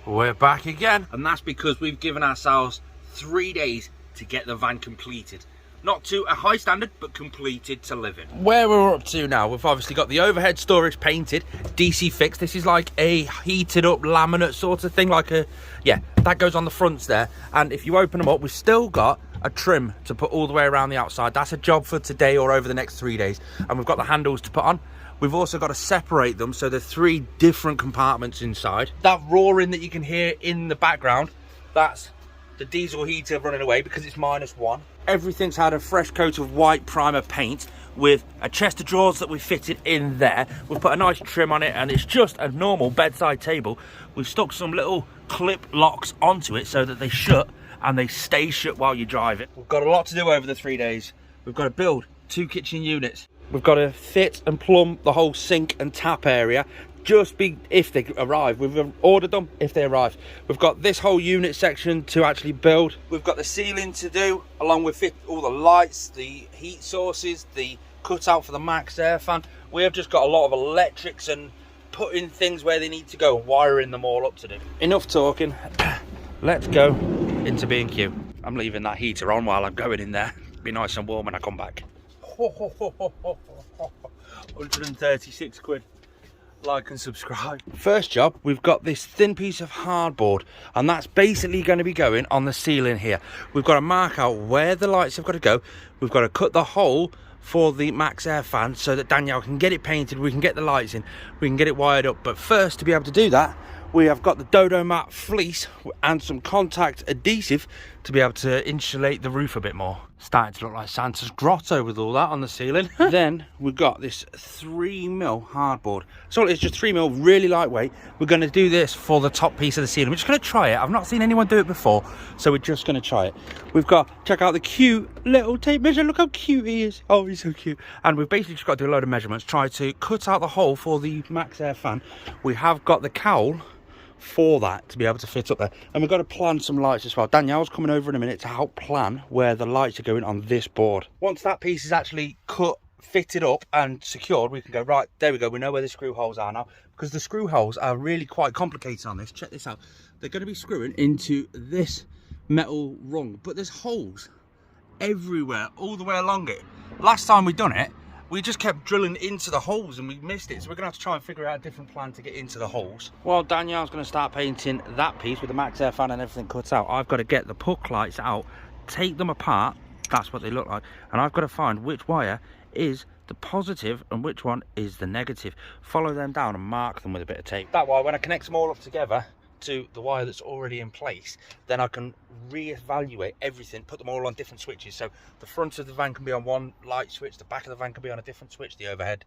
We're back again, and that's because we've given ourselves 3 days to get the van completed. Not to a high standard, but completed to live in. Where we're up to now, we've obviously got the overhead storage painted, DC fixed. This is like a heated up laminate sort of thing, like a, yeah, that goes on the fronts there. And if you open them up, we've still got a trim to put all the way around the outside. That's a job for today or over the next 3 days. And we've got the handles to put on. We've also got to separate them, so they're 3 different compartments inside. That roaring that you can hear in the background, that's the diesel heater running away because it's -1. Everything's had a fresh coat of white primer paint with a chest of drawers that we fitted in there. We've put a nice trim on it, and it's just a normal bedside table. We've stuck some little clip locks onto it so that they shut and they stay shut while you drive it. We've got a lot to do over the 3 days. We've got to build 2 kitchen units. We've got to fit and plumb the whole sink and tap area. Just be if they arrive. We've ordered them if they arrive. We've got this whole unit section to actually build. We've got the ceiling to do, along with all the lights, the heat sources, the cutout for the max air fan. We have just got a lot of electrics and putting things where they need to go, wiring them all up to do. Enough talking. Let's go into B&Q. I'm leaving that heater on while I'm going in there. Be nice and warm when I come back. 136 quid. Like and subscribe. First job, we've got this thin piece of hardboard, and that's basically going to be going on the ceiling here. We've got to mark out where the lights have got to go. We've got to cut the hole for the max air fan so that Danielle can get it painted, we can get the lights in, we can get it wired up. But first, to be able to do that, we have got the Dodo Mat fleece and some contact adhesive to be able to insulate the roof a bit more. Starting to look like Santa's grotto with all that on the ceiling. Then we've got this 3mm hardboard. So it's just 3mm, really lightweight. We're going to do this for the top piece of the ceiling. We're just going to try it. I've not seen anyone do it before, so we're just going to try it. We've got, check out the cute little tape measure. Look how cute he is. Oh, he's so cute. And we've basically just got to do a load of measurements, try to cut out the hole for the max air fan. We have got the cowl for that to be able to fit up there, and we've got to plan some lights as well. Danielle's coming over in a minute to help plan where the lights are going on this board. Once that piece is actually cut, fitted up and secured, we can go, right, there we go, we know where the screw holes are now, because the screw holes are really quite complicated on this. Check this out. They're going to be screwing into this metal rung, but there's holes everywhere all the way along it. Last time we done it, we just kept drilling into the holes and we missed it, so we're gonna have to try and figure out a different plan to get into the holes. Well, Danielle's gonna start painting that piece with the max air fan and everything cut out. I've got to get the puck lights out, take them apart, that's what they look like, and I've got to find which wire is the positive and which one is the negative. Follow them down and mark them with a bit of tape. That way, when I connect them all up together to the wire that's already in place, then I can reevaluate everything, put them all on different switches. So the front of the van can be on one light switch, the back of the van can be on a different switch, the overhead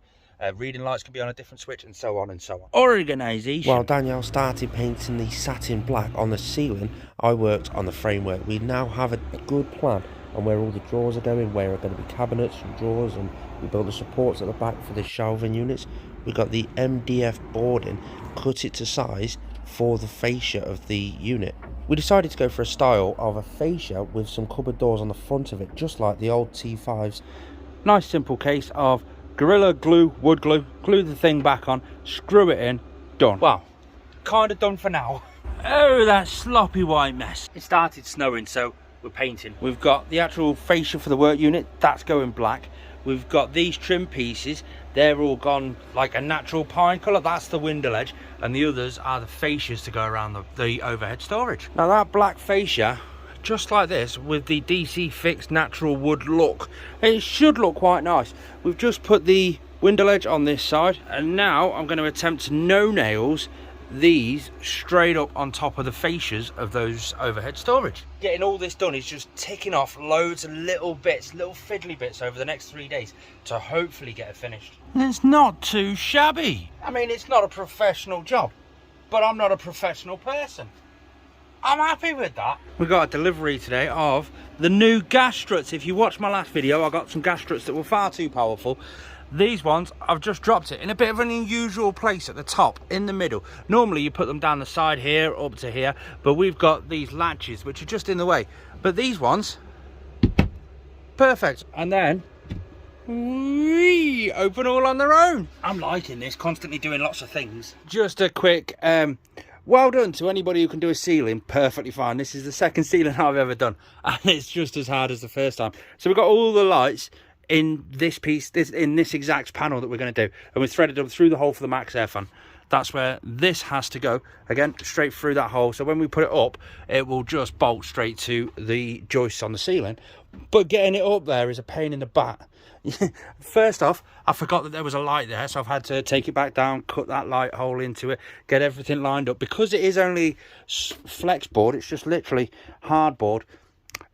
reading lights can be on a different switch, and so on and so on. Organisation. While Danielle started painting the satin black on the ceiling, I worked on the framework. We now have a good plan on where all the drawers are going, where are going to be cabinets and drawers, and we built the supports at the back for the shelving units. We got the MDF boarding, cut it to size for the fascia of the unit. We decided to go for a style of a fascia with some cupboard doors on the front of it, just like the old T5s. Nice simple case of Gorilla Glue, wood glue, glue the thing back on, screw it in, done. Well, kind of done for now. Oh, that sloppy white mess. It started snowing, so we're painting. We've got the actual fascia for the work unit, that's going black. We've got these trim pieces, they're all gone like a natural pine colour, that's the window ledge, and the others are the fascias to go around the overhead storage. Now that black fascia, just like this, with the DC fixed natural wood look, it should look quite nice. We've just put the window ledge on this side, and now I'm going to attempt to no nails these straight up on top of the fascias of those overhead storage. Getting all this done is just ticking off loads of little bits, little fiddly bits over the next 3 days to hopefully get it finished. It's not too shabby. I mean, it's not a professional job, but I'm not a professional person. I'm happy with that. We got a delivery today of the new gas struts. If you watched my last video, I got some gas struts that were far too powerful. These ones, I've just dropped it in a bit of an unusual place at the top, in the middle. Normally you put them down the side here, up to here, but we've got these latches which are just in the way. But these ones, perfect. And then, whee, open all on their own. I'm liking this, constantly doing lots of things. Just a quick Well done to anybody who can do a ceiling perfectly fine. This is the second ceiling I've ever done, and it's just as hard as the first time. So we've got all the lights in this piece, in this exact panel that we're going to do, and we've threaded them through the hole for the max air fan. That's where this has to go, again, straight through that hole. So when we put it up, it will just bolt straight to the joists on the ceiling. But getting it up there is a pain in the butt. First off, I forgot that there was a light there, so I've had to take it back down, cut that light hole into it, get everything lined up. Because it is only flex board, it's just literally hardboard,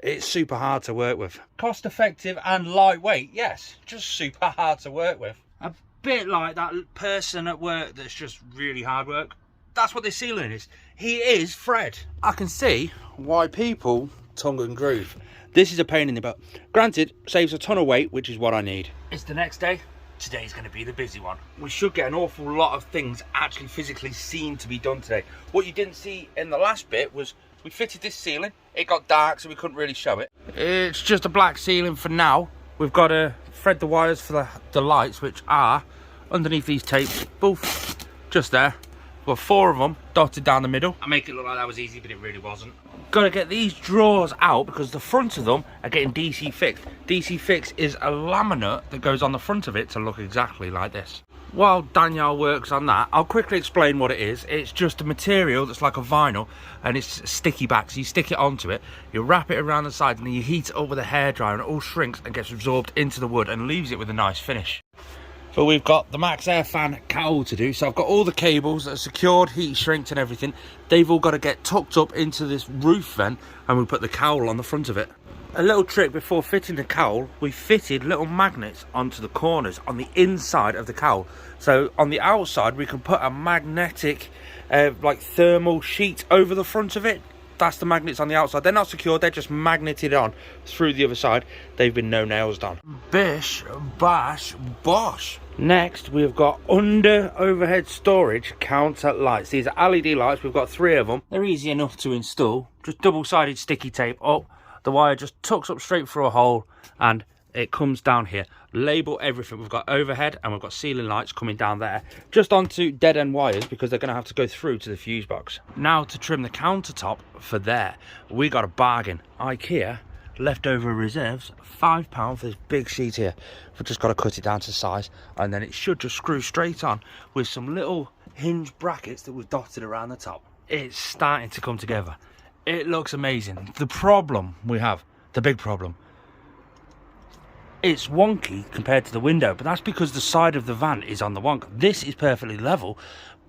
it's super hard to work with. Cost effective and lightweight, yes, just super hard to work with. A bit like that person at work that's just really hard work. That's what this ceiling is. He is Fred. I can see why people tongue and groove. This is a pain in the butt. Granted, saves a ton of weight, which is what I need. It's the next day. Today's going to be the busy one. We should get an awful lot of things actually physically seen to be done today. What you didn't see in the last bit was we fitted this ceiling. It got dark, so we couldn't really show it. It's just a black ceiling for now. We've got to thread the wires for the lights, which are underneath these tapes. Both just there. We've got 4 of them dotted down the middle. I make it look like that was easy, but it really wasn't. Got to get these drawers out because the front of them are getting DC fixed. DC fix is a laminate that goes on the front of it to look exactly like this. While Danielle works on that, I'll quickly explain what it is. It's just a material that's like a vinyl, and it's sticky back. So you stick it onto it, you wrap it around the side, and then you heat it up with a hairdryer, and it all shrinks and gets absorbed into the wood and leaves it with a nice finish. But we've got the max air fan cowl to do, so I've got all the cables that are secured, heat shrinked and everything. They've all got to get tucked up into this roof vent, and we put the cowl on the front of it. A little trick before fitting the cowl, we fitted little magnets onto the corners on the inside of the cowl. So on the outside we can put a magnetic like thermal sheet over the front of it. That's the magnets on the outside. They're not secured, they're just magneted on through the other side. They've been no nails done. Bish, bash, bosh. Next, we've got under overhead storage counter lights. These are LED lights, we've got 3 of them. They're easy enough to install. Just double-sided sticky tape up. The wire just tucks up straight through a hole and it comes down here. Label everything. We've got overhead and we've got ceiling lights coming down there. Just onto dead end wires because they're going to have to go through to the fuse box. Now to trim the countertop for there, we got a bargain. IKEA leftover reserves, £5 for this big sheet here. We've just got to cut it down to size and then it should just screw straight on with some little hinge brackets that we've dotted around the top. It's starting to come together. It looks amazing. The problem we have, the big problem, it's wonky compared to the window, but that's because the side of the van is on the wonk. This is perfectly level,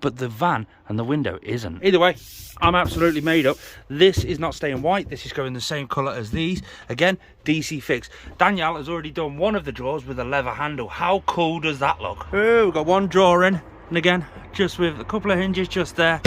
but the van and the window isn't. Either way, I'm absolutely made up. This is not staying white. This is going the same colour as these. Again, DC fix. Danielle has already done one of the drawers with a leather handle. How cool does that look? Oh, we've got one drawer in, and again, just with a couple of hinges just there.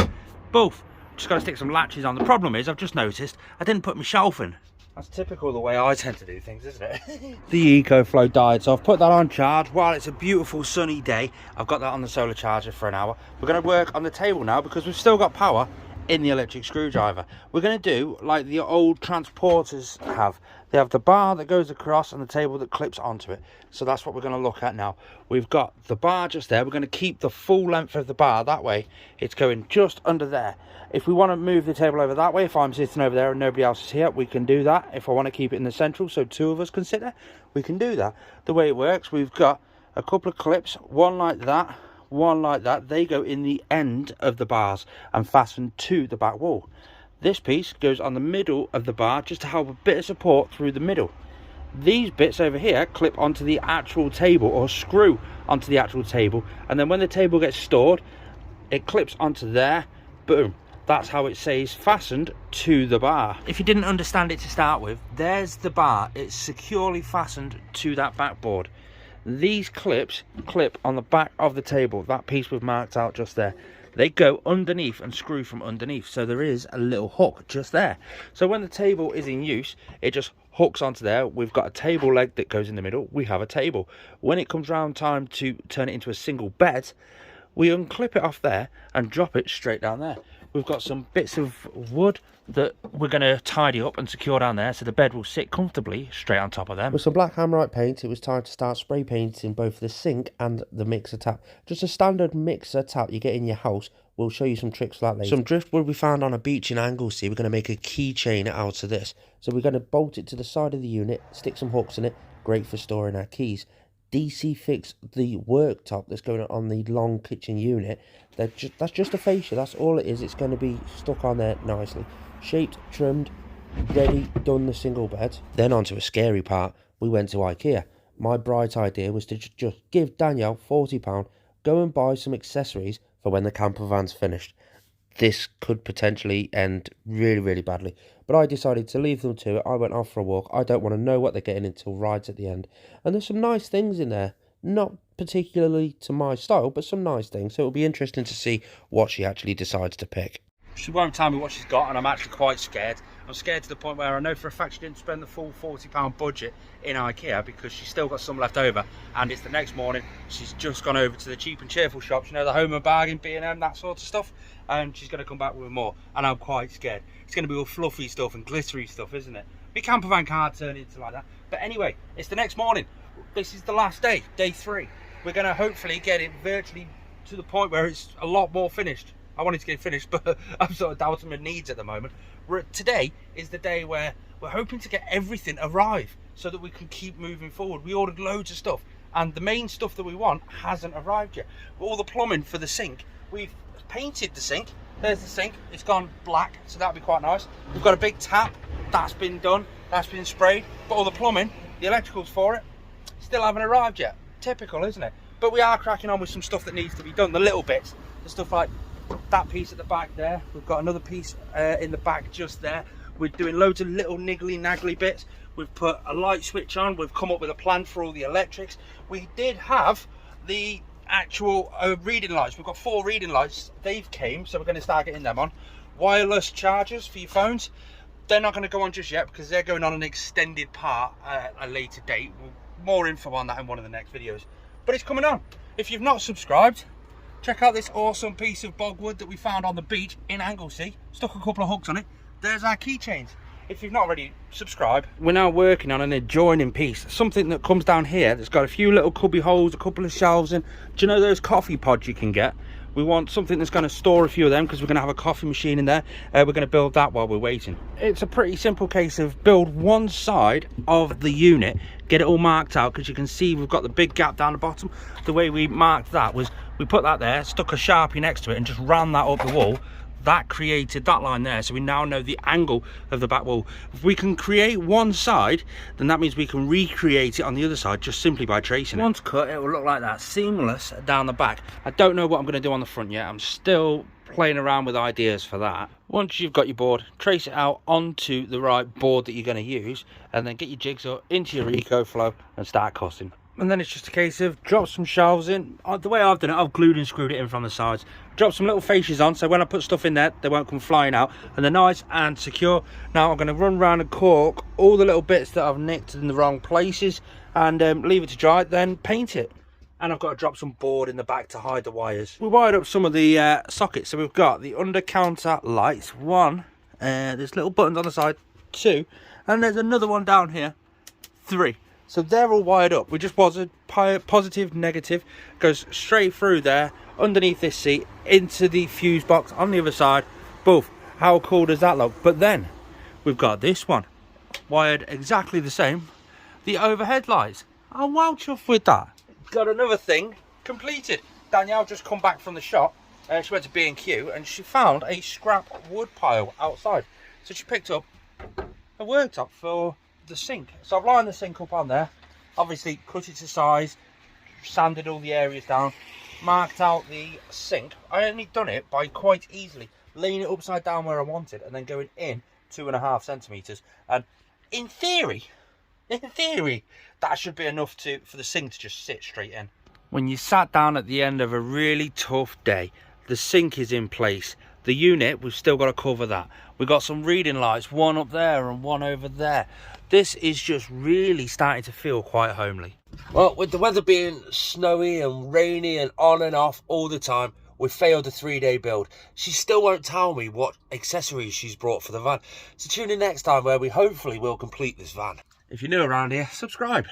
Both. Just got to stick some latches on. The problem is, I've just noticed, I didn't put my shelf in. That's typical the way I tend to do things, isn't it? The EcoFlow died, so I've put that on charge. While it's a beautiful sunny day, I've got that on the solar charger for an hour. We're going to work on the table now because we've still got power in the electric screwdriver. We're going to do like the old transporters have. They have the bar that goes across and the table that clips onto it. So that's what we're going to look at now. We've got the bar just there. We're going to keep the full length of the bar that way. It's going just under there. If we want to move the table over that way, if I'm sitting over there and nobody else is here, we can do that. If I want to keep it in the central so 2 of us can sit there, we can do that. The way it works, we've got a couple of clips, one like that, one like that. They go in the end of the bars and fasten to the back wall. This piece goes on the middle of the bar just to help a bit of support through the middle. These bits over here clip onto the actual table or screw onto the actual table, and then when the table gets stored, it clips onto there. Boom. That's how it stays fastened to the bar. If you didn't understand it to start with, there's the bar. It's securely fastened to that backboard. These clips clip on the back of the table, that piece we've marked out just there. They go underneath and screw from underneath, so there is a little hook just there. So when the table is in use, it just hooks onto there. We've got a table leg that goes in the middle. We have a table. When it comes round time to turn it into a single bed, we unclip it off there and drop it straight down there. We've got some bits of wood that we're going to tidy up and secure down there so the bed will sit comfortably straight on top of them. With some black Hammerite paint, it was time to start spray painting both the sink and the mixer tap. Just a standard mixer tap you get in your house We'll show you some tricks for that later. Some driftwood we found on a beach in Anglesey. We're going to make a keychain out of this. So we're going to bolt it to the side of the unit, stick some hooks in it. Great for storing our keys. DC fix the worktop that's going on the long kitchen unit. That's just a fascia, that's all it is. It's going to be stuck on there nicely. Shaped, trimmed, ready, done the single bed. Then on to a scary part. We went to IKEA. My bright idea was to just give Danielle £40, go and buy some accessories for when the camper van's finished. This could potentially end really, really badly. But I decided to leave them to it. I went off for a walk. I don't want to know what they're getting until rides at the end. And there's some nice things in there. Not particularly to my style, but some nice things. So it'll be interesting to see what she actually decides to pick. She won't tell me what she's got, and I'm actually quite scared. I'm scared to the point where I know for a fact she didn't spend the full £40 budget in IKEA because she's still got some left over, and it's the next morning. She's just gone over to the cheap and cheerful shops, you know, the Home and Bargain, B&M, that sort of stuff, and she's going to come back with more, and I'm quite scared. It's going to be all fluffy stuff and glittery stuff, isn't it? My camper van can't turn into like that. But anyway, it's the next morning. This is the last day, day 3. We're going to hopefully get it virtually to the point where it's a lot more finished. I wanted to get it finished, but I'm sort of doubting my needs at the moment. Today is the day where we're hoping to get everything arrive so that we can keep moving forward. We ordered loads of stuff, and the main stuff that we want hasn't arrived yet. All the plumbing for the sink, we've painted the sink. There's the sink, it's gone black, so that'll be quite nice. We've got a big tap, that's been done, that's been sprayed, but all the plumbing, the electricals for it, still haven't arrived yet. Typical, isn't it? But we are cracking on with some stuff that needs to be done, the little bits, the stuff like that piece at the back there. We've got another piece in the back just there. We're doing loads of little niggly naggly bits. We've put a light switch on. We've come up with a plan for all the electrics. We did have the actual reading lights. We've got 4 reading lights. They've came, so we're going to start getting them on. Wireless chargers for your phones. They're not going to go on just yet because they're going on an extended part at a later date. More info on that in one of the next videos. But it's coming on. If you've not subscribed, check out this awesome piece of bogwood that we found on the beach in Anglesey. Stuck a couple of hooks on it. There's our keychains. If you've not already subscribed, we're now working on an adjoining piece. Something that comes down here that's got a few little cubby holes, a couple of shelves in. Do you know those coffee pods you can get? We want something that's going to store a few of them because we're going to have a coffee machine in there. We're going to build that while we're waiting. It's a pretty simple case of build one side of the unit, get it all marked out, because you can see we've got the big gap down the bottom. The way we marked that was we put that there, stuck a Sharpie next to it and just ran that up the wall. That created that line there, so we now know the angle of the back wall. If we can create one side, then that means we can recreate it on the other side just simply by tracing it. Once cut, it will look like that, seamless down the back. I don't know what I'm going to do on the front yet. I'm still playing around with ideas for that. Once you've got your board, trace it out onto the right board that you're going to use, and then get your jigsaw into your EcoFlow and start cutting. And then it's just a case of drop some shelves in. The way I've done it, I've glued and screwed it in from the sides. Drop some little fascias on, so when I put stuff in there, they won't come flying out. And they're nice and secure. Now I'm going to run around and cork all the little bits that I've nicked in the wrong places and leave it to dry, then paint it. And I've got to drop some board in the back to hide the wires. We wired up some of the sockets. So we've got the under-counter lights. 1, there's little buttons on the side. 2, and there's another one down here. 3. So they're all wired up. We just was a positive, negative, goes straight through there, underneath this seat, into the fuse box on the other side. Boof. How cool does that look? But then we've got this one wired exactly the same. The overhead lights. I'm well chuffed with that. Got another thing completed. Danielle just come back from the shop. She went to B&Q and she found a scrap wood pile outside. So she picked up a worktop for the sink. So I've lined the sink up on there, obviously cut it to size, sanded all the areas down, marked out the sink. I only done it by quite easily laying it upside down where I want it and then going in 2.5 centimeters. And in theory that should be enough for the sink to just sit straight in. When you sat down at the end of a really tough day, the sink is in place. The unit, we've still got to cover that. We've got some reading lights, one up there and one over there. This is just really starting to feel quite homely. Well, with the weather being snowy and rainy and on and off all the time, we failed a 3-day build. She still won't tell me what accessories she's brought for the van. So tune in next time where we hopefully will complete this van. If you're new around here, subscribe.